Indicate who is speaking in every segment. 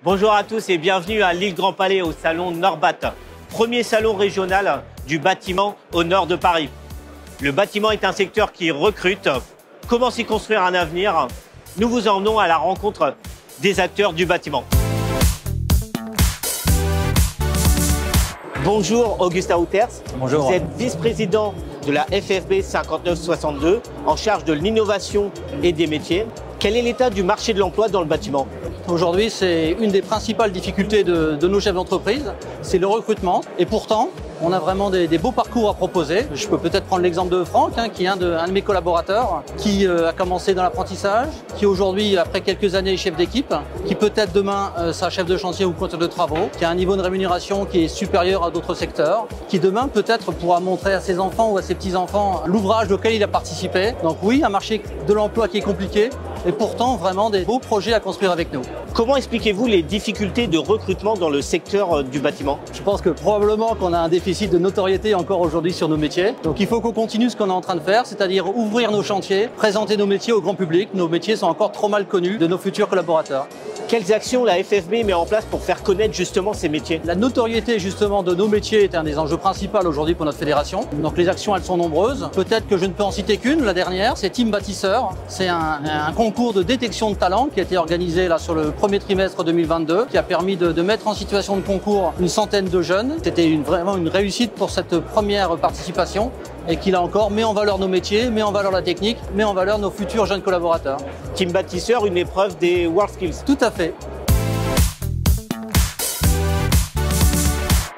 Speaker 1: Bonjour à tous et bienvenue à l'île Grand Palais au salon Norbat, premier salon régional du bâtiment au nord de Paris. Le bâtiment est un secteur qui recrute. Comment s'y construire un avenir? Nous vous emmenons à la rencontre des acteurs du bâtiment. Bonjour Augustin Outers.
Speaker 2: Bonjour.
Speaker 1: Vous êtes vice-président de la FFB 5962 en charge de l'innovation et des métiers. Quel est l'état du marché de l'emploi dans le bâtiment?
Speaker 2: Aujourd'hui, c'est une des principales difficultés de nos chefs d'entreprise, c'est le recrutement. Et pourtant, on a vraiment des beaux parcours à proposer. Je peux peut-être prendre l'exemple de Franck, qui est un de mes collaborateurs, qui a commencé dans l'apprentissage, qui aujourd'hui, après quelques années, est chef d'équipe, qui peut-être demain sera chef de chantier ou conducteur de travaux, qui a un niveau de rémunération qui est supérieur à d'autres secteurs, qui demain peut-être pourra montrer à ses enfants ou à ses petits-enfants l'ouvrage auquel il a participé. Donc oui, un marché de l'emploi qui est compliqué, et pourtant vraiment des beaux projets à construire avec nous.
Speaker 1: Comment expliquez-vous les difficultés de recrutement dans le secteur du bâtiment?
Speaker 2: Je pense que probablement qu'on a un déficit de notoriété encore aujourd'hui sur nos métiers. Donc il faut qu'on continue ce qu'on est en train de faire, c'est-à-dire ouvrir nos chantiers, présenter nos métiers au grand public. Nos métiers sont encore trop mal connus de nos futurs collaborateurs.
Speaker 1: Quelles actions la FFB met en place pour faire connaître justement ces métiers?
Speaker 2: La notoriété justement de nos métiers est un des enjeux principaux aujourd'hui pour notre fédération. Donc les actions, elles sont nombreuses. Peut-être que je ne peux en citer qu'une, la dernière, c'est Team Bâtisseur. C'est un concours de détection de talent qui a été organisé là sur le premier trimestre 2022, qui a permis de mettre en situation de concours une centaine de jeunes. C'était vraiment une réussite pour cette première participation et qui là encore met en valeur nos métiers, met en valeur la technique, met en valeur nos futurs jeunes collaborateurs.
Speaker 1: Team Bâtisseur, une épreuve des WorldSkills.
Speaker 2: Tout à fait.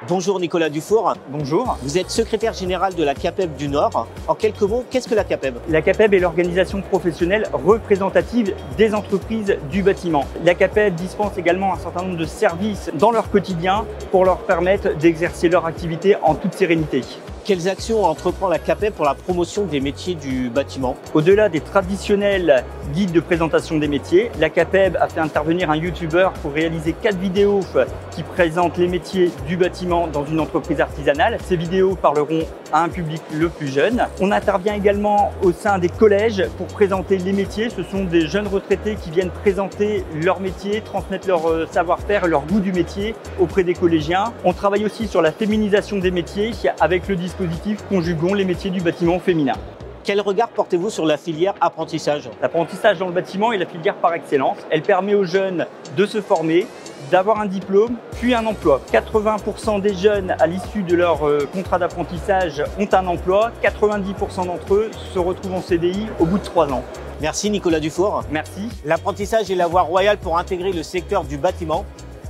Speaker 1: Bonjour Nicolas Dufour.
Speaker 3: Bonjour.
Speaker 1: Vous êtes secrétaire général de la CAPEB du Nord. En quelques mots, qu'est-ce que la CAPEB?
Speaker 3: La CAPEB est l'organisation professionnelle représentative des entreprises du bâtiment. La CAPEB dispense également un certain nombre de services dans leur quotidien pour leur permettre d'exercer leur activité en toute sérénité.
Speaker 1: Quelles actions entreprend la CAPEB pour la promotion des métiers du bâtiment?
Speaker 3: Au-delà des traditionnels guides de présentation des métiers, la CAPEB a fait intervenir un YouTuber pour réaliser 4 vidéos qui présentent les métiers du bâtiment dans une entreprise artisanale. Ces vidéos parleront à un public le plus jeune. On intervient également au sein des collèges pour présenter les métiers. Ce sont des jeunes retraités qui viennent présenter leur métier, transmettre leur savoir-faire et leur goût du métier auprès des collégiens. On travaille aussi sur la féminisation des métiers avec le dispositif Conjuguons les métiers du bâtiment féminin.
Speaker 1: Quel regard portez-vous sur la filière apprentissage?
Speaker 3: L'apprentissage dans le bâtiment est la filière par excellence. Elle permet aux jeunes de se former, d'avoir un diplôme, puis un emploi. 80% des jeunes à l'issue de leur contrat d'apprentissage ont un emploi. 90% d'entre eux se retrouvent en CDI au bout de 3 ans.
Speaker 1: Merci Nicolas Dufour.
Speaker 3: Merci.
Speaker 1: L'apprentissage est la voie royale pour intégrer le secteur du bâtiment.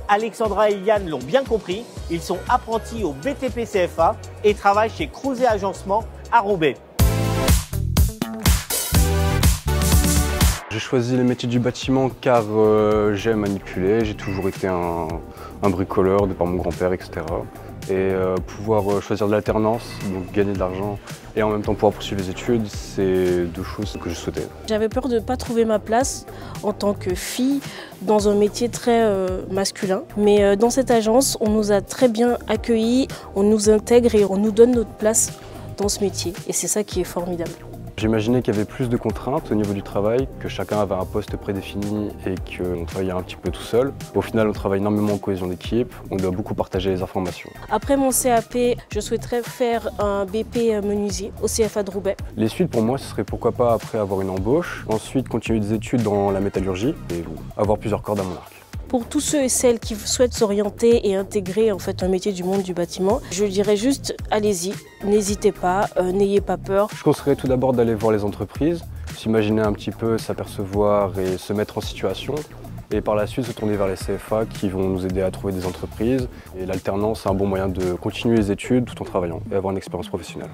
Speaker 1: Alexandra et Yann l'ont bien compris. Ils sont apprentis au BTP CFA et travaillent chez Crouzet Agencement à Roubaix.
Speaker 4: J'ai choisi les métiers du bâtiment car j'aime manipuler, j'ai toujours été un bricoleur de par mon grand-père, etc. Et pouvoir choisir de l'alternance, donc gagner de l'argent et en même temps pouvoir poursuivre les études, c'est 2 choses que je souhaitais.
Speaker 5: J'avais peur de ne pas trouver ma place en tant que fille dans un métier très masculin. Mais dans cette agence, on nous a très bien accueillis, on nous intègre et on nous donne notre place dans ce métier. Et c'est ça qui est formidable.
Speaker 4: J'imaginais qu'il y avait plus de contraintes au niveau du travail, que chacun avait un poste prédéfini et qu'on travaillait un petit peu tout seul. Au final, on travaille énormément en cohésion d'équipe, on doit beaucoup partager les informations.
Speaker 5: Après mon CAP, je souhaiterais faire un BP menuisier au CFA de Roubaix.
Speaker 4: Les suites pour moi, ce serait pourquoi pas après avoir une embauche, ensuite continuer des études dans la métallurgie et avoir plusieurs cordes à mon arc.
Speaker 5: Pour tous ceux et celles qui souhaitent s'orienter et intégrer en fait un métier du monde du bâtiment, je dirais juste allez-y, n'hésitez pas, n'ayez pas peur.
Speaker 4: Je conseillerais tout d'abord d'aller voir les entreprises, s'imaginer un petit peu, s'apercevoir et se mettre en situation. Et par la suite se tourner vers les CFA qui vont nous aider à trouver des entreprises. Et l'alternance, c'est un bon moyen de continuer les études tout en travaillant et avoir une expérience professionnelle.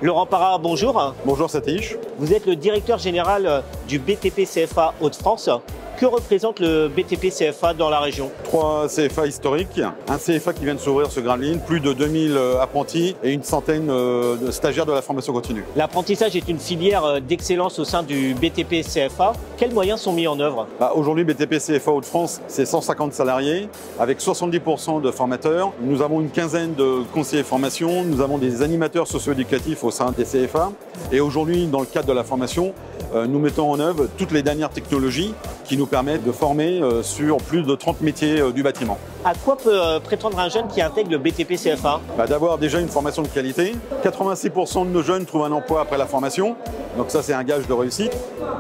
Speaker 1: Laurent Parra, bonjour.
Speaker 6: Bonjour Satish.
Speaker 1: Vous êtes le directeur général du BTP CFA Hauts-de-France. Que représente le BTP CFA dans la région?
Speaker 6: 3 CFA historiques, un CFA qui vient de s'ouvrir sur Gravelines, plus de 2000 apprentis et une centaine de stagiaires de la formation continue.
Speaker 1: L'apprentissage est une filière d'excellence au sein du BTP CFA. Quels moyens sont mis en œuvre?
Speaker 6: Aujourd'hui, BTP CFA Hauts-de-France, c'est 150 salariés avec 70% de formateurs. Nous avons une quinzaine de conseillers formation, nous avons des animateurs socio-éducatifs au sein des CFA. Et aujourd'hui, dans le cadre de la formation, nous mettons en œuvre toutes les dernières technologies qui nous permettent de former sur plus de 30 métiers du bâtiment.
Speaker 1: À quoi peut prétendre un jeune qui intègre le BTP CFA?
Speaker 6: D'avoir déjà une formation de qualité. 86% de nos jeunes trouvent un emploi après la formation, donc ça c'est un gage de réussite.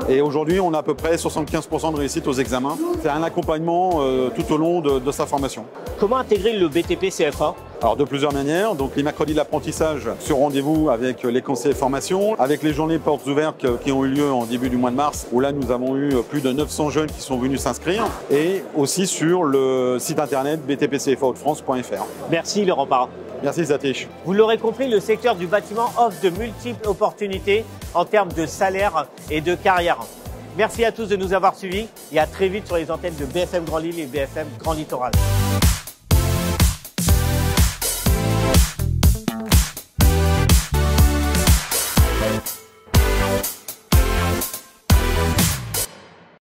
Speaker 6: Et aujourd'hui, on a à peu près 75% de réussite aux examens. C'est un accompagnement tout au long de sa formation.
Speaker 1: Comment intégrer le BTP CFA?
Speaker 6: Alors de plusieurs manières, donc les mercredis d'apprentissage sur rendez-vous avec les conseillers formation, avec les journées portes ouvertes qui ont eu lieu en début du mois de mars, où là nous avons eu plus de 900 jeunes qui sont venus s'inscrire, et aussi sur le site internet btpcfahautefrance.fr.
Speaker 1: Merci Laurent Parra.
Speaker 6: Merci Satish.
Speaker 1: Vous l'aurez compris, le secteur du bâtiment offre de multiples opportunités en termes de salaire et de carrière. Merci à tous de nous avoir suivis et à très vite sur les antennes de BFM Grand Lille et BFM Grand Littoral.